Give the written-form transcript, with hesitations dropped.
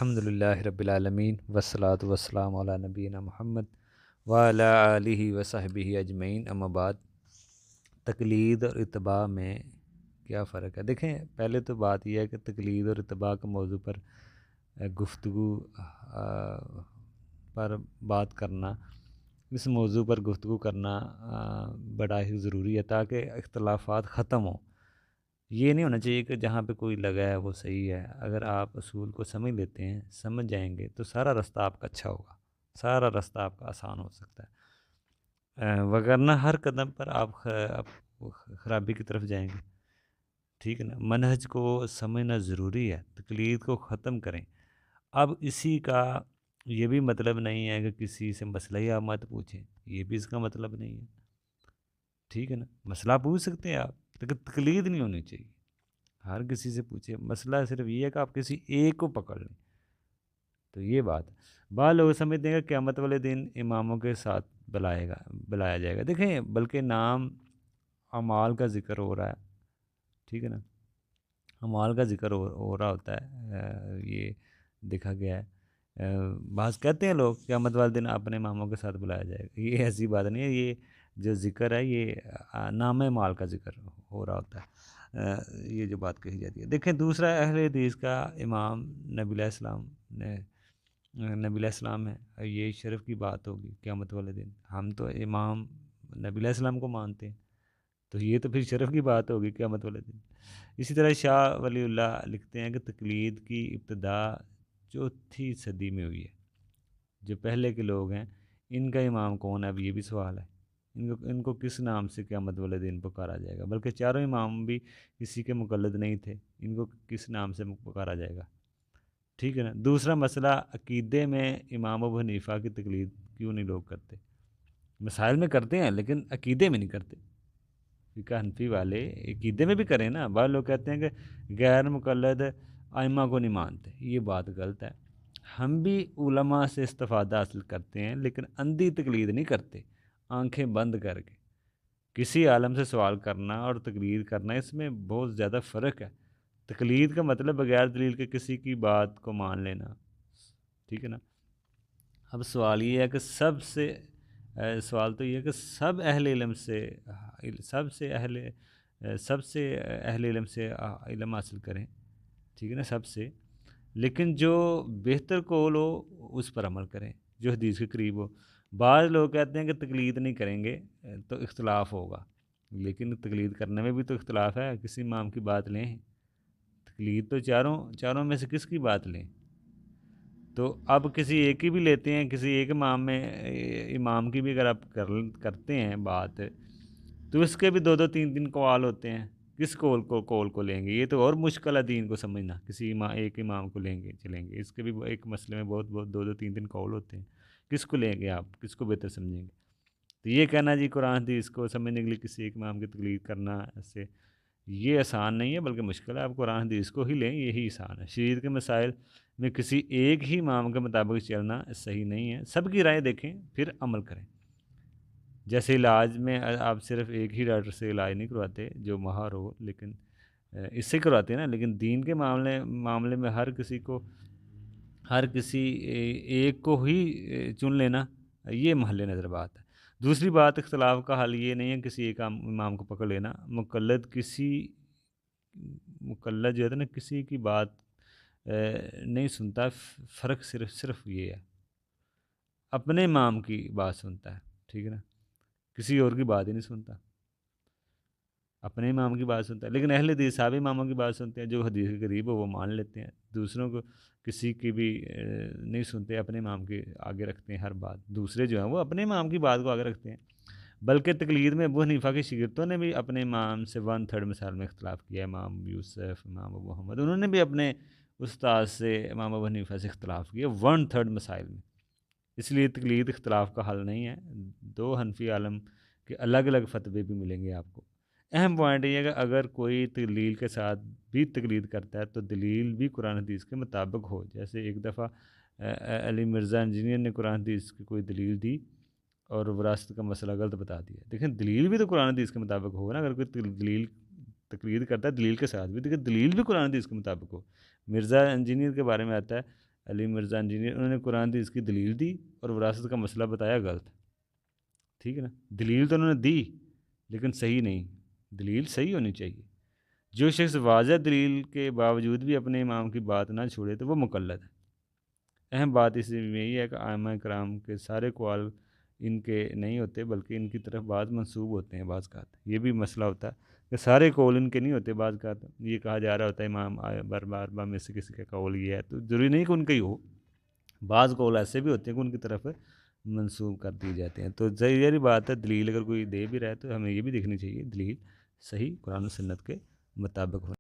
الحمدللہ رب العالمین والصلاة والسلام علی نبینا محمد وعلی آلہ وصحبہ اجمعین، اما بعد۔ تقلید اور اتباع میں کیا فرق ہے؟ دیکھیں، پہلے تو بات یہ ہے کہ تقلید اور اتباع کے موضوع پر گفتگو پر بات کرنا، اس موضوع پر گفتگو کرنا بڑا ہی ضروری ہے تاکہ اختلافات ختم ہوں۔ یہ نہیں ہونا چاہیے کہ جہاں پہ کوئی لگا ہے وہ صحیح ہے۔ اگر آپ اصول کو سمجھ لیتے ہیں، سمجھ جائیں گے، تو سارا رستہ آپ کا اچھا ہوگا، سارا رستہ آپ کا آسان ہو سکتا ہے، وگرنہ ہر قدم پر آپ خرابی کی طرف جائیں گے۔ ٹھیک ہے نا؟ منہج کو سمجھنا ضروری ہے، تقلید کو ختم کریں۔ اب اسی کا یہ بھی مطلب نہیں ہے کہ کسی سے مسئلہ ہی آپ مت پوچھیں، یہ بھی اس کا مطلب نہیں ہے۔ ٹھیک ہے نا؟ مسئلہ پوچھ سکتے ہیں آپ، لیکن تقلید نہیں ہونی چاہیے۔ ہر کسی سے پوچھے، مسئلہ صرف یہ ہے کہ آپ کسی ایک کو پکڑ لیں، تو یہ بات ہے۔ بعض لوگ سمجھتے ہیں کہ قیامت والے دن اماموں کے ساتھ بلایا جائے گا۔ دیکھیں، بلکہ نام اعمال کا ذکر ہو رہا ہے، ٹھیک ہے نا؟ اعمال کا ذکر ہو رہا ہوتا ہے، یہ دیکھا گیا ہے۔ بعض کہتے ہیں لوگ قیامت والے دن اپنے اماموں کے ساتھ بلایا جائے گا، یہ ایسی بات نہیں ہے۔ یہ جو ذکر ہے، یہ نام اعمال کا ذکر ہو رہا ہوتا ہے، یہ جو بات کہی جاتی ہے۔ دیکھیں، دوسرا اہل حدیث کا امام نبی علیہ السلام ہے، یہ شرف کی بات ہوگی قیامت والے دن۔ ہم تو امام نبی علیہ السلام کو مانتے ہیں، تو یہ تو پھر شرف کی بات ہوگی قیامت والے دن۔ اسی طرح شاہ ولی اللہ لکھتے ہیں کہ تقلید کی ابتدا 4تھی صدی میں ہوئی ہے۔ جو پہلے کے لوگ ہیں، ان کا امام کون ہے؟ اب یہ بھی سوال ہے۔ ان کو کس نام سے قیامت والے دن پکارا جائے گا؟ بلکہ چاروں امام بھی کسی کے مقلد نہیں تھے، ان کو کس نام سے پکارا جائے گا؟ ٹھیک ہے نا؟ دوسرا مسئلہ، عقیدے میں امام ابو حنیفہ کی تقلید کیوں نہیں لوگ کرتے؟ مسائل میں کرتے ہیں لیکن عقیدے میں نہیں کرتے۔ فقہ حنفی والے عقیدے میں بھی کریں نا۔ بعض لوگ کہتے ہیں کہ غیر مقلد ائمہ کو نہیں مانتے، یہ بات غلط ہے۔ ہم بھی علماء سے استفادہ حاصل کرتے ہیں، لیکن اندھی تقلید نہیں کرتے، آنکھیں بند کر کے۔ کسی عالم سے سوال کرنا اور تقلید کرنا، اس میں بہت زیادہ فرق ہے۔ تقلید کا مطلب بغیر دلیل کے کسی کی بات کو مان لینا، ٹھیک ہے نا؟ اب سوال یہ ہے کہ سوال تو یہ ہے کہ سب سے اہل علم سے علم حاصل کریں، ٹھیک ہے نا؟ سب سے، لیکن جو بہتر قول ہو اس پر عمل کریں، جو حدیث کے قریب ہو۔ بعض لوگ کہتے ہیں کہ تقلید نہیں کریں گے تو اختلاف ہوگا، لیکن تقلید کرنے میں بھی تو اختلاف ہے۔ کسی امام کی بات لیں، تقلید تو چاروں میں سے کس کی بات لیں؟ تو اب کسی ایک کی بھی لیتے ہیں، کسی ایک امام کی بھی اگر آپ کرتے ہیں بات، تو اس کے بھی 2-3 قوال ہوتے ہیں۔ کس قول کو لیں گے؟ یہ تو اور مشکل ہے دین کو سمجھنا۔ کسی ایک امام کو چلیں گے، اس کے بھی ایک مسئلے میں بہت 2-3 قول ہوتے ہیں۔ کس کو لیں گے آپ؟ کس کو بہتر سمجھیں گے؟ تو یہ کہنا جی قرآن حدیث کو سمجھنے کے لیے کسی ایک امام کی تقلید کرنا، ایسے یہ آسان نہیں ہے بلکہ مشکل ہے۔ آپ قرآن حدیث کو ہی لیں، یہی آسان ہے۔ شریعت کے مسائل میں کسی ایک ہی امام کے مطابق چلنا صحیح نہیں ہے۔ سب کی رائے دیکھیں پھر عمل کریں۔ جیسے علاج میں آپ صرف ایک ہی ڈاکٹر سے علاج نہیں کرواتے جو ماہر ہو، لیکن اس سے کرواتے ہیں نا، لیکن دین کے معاملے میں ہر کسی ایک کو ہی چن لینا، یہ محل نظر بات ہے۔ دوسری بات، اختلاف کا حل یہ نہیں ہے کسی ایک امام کو پکڑ لینا۔ مقلد جو ہے نا، کسی کی بات نہیں سنتا۔ فرق صرف یہ ہے، اپنے امام کی بات سنتا ہے، ٹھیک ہے نا؟ کسی اور کی بات ہی نہیں سنتا، اپنے امام کی بات سنتا ہے۔ لیکن اہل حدیث صحابہ اماموں کی بات سنتے ہیں، جو حدیث کے قریب ہو وہ مان لیتے ہیں، دوسروں کو کسی کی بھی نہیں سنتے، اپنے امام کے آگے رکھتے ہیں ہر بات۔ دوسرے جو ہیں وہ اپنے امام کی بات کو آگے رکھتے ہیں۔ بلکہ تقلید میں ابو حنیفہ کے شاگردوں نے بھی اپنے امام سے 1/3 مسائل میں اختلاف کیا۔ امام یوسف، امام ابو محمد، انہوں نے بھی اپنے استاد سے امام ابو حنیفہ سے اختلاف کیا 1/3 مسائل میں۔ اس لیے تقلید اختلاف کا حل نہیں ہے۔ 2 حنفی عالم کے الگ الگ فتوے بھی ملیں گے آپ کو۔ اہم پوائنٹ یہ ہے کہ اگر کوئی دلیل کے ساتھ بھی تقلید کرتا ہے تو دلیل بھی قرآن حدیث کے مطابق ہو۔ جیسے ایک دفعہ علی مرزا انجینئر نے قرآن حدیث کی کوئی دلیل دی اور وراثت کا مسئلہ غلط بتا دیا۔ دیکھیں، دلیل بھی تو قرآن حدیث کے مطابق ہوگا نا۔ اگر کوئی دلیل تقلید کرتا ہے دلیل کے ساتھ بھی، دیکھیں دلیل بھی قرآن حدیث کے مطابق ہو۔ مرزا انجینئر کے بارے میں آتا ہے علی مرزا انجینئر، انہوں نے قرآن حدیث کی دلیل دی اور وراثت کا مسئلہ بتایا غلط، ٹھیک ہے نا، دلیل تو انہوں نے دی لیکن صحیح نہیں، دلیل صحیح ہونی چاہیے۔ جو شخص واضح دلیل کے باوجود بھی اپنے امام کی بات نہ چھوڑے تو وہ مقلد ہے۔ اہم بات اس میں یہ ہے کہ ائمہ کرام کے سارے اقوال ان کے نہیں ہوتے بلکہ ان کی طرف بعض منسوب ہوتے ہیں، بعض کا یہ بھی مسئلہ ہوتا ہے کہ سارے قول ان کے نہیں ہوتے، بعض کا یہ کہا جا رہا ہوتا ہے امام بار میں سے کسی کا قول یہ ہے، تو ضروری نہیں کہ ان کا ہی ہو، بعض قول ایسے بھی ہوتے ہیں کہ ان کی طرف منسوب کر دی جاتے ہیں۔ تو ظاہری بات ہے دلیل اگر کوئی دے بھی رہا ہے تو ہمیں یہ بھی دیکھنی چاہیے دلیل صحیح قرآن و سنت کے مطابق ہو۔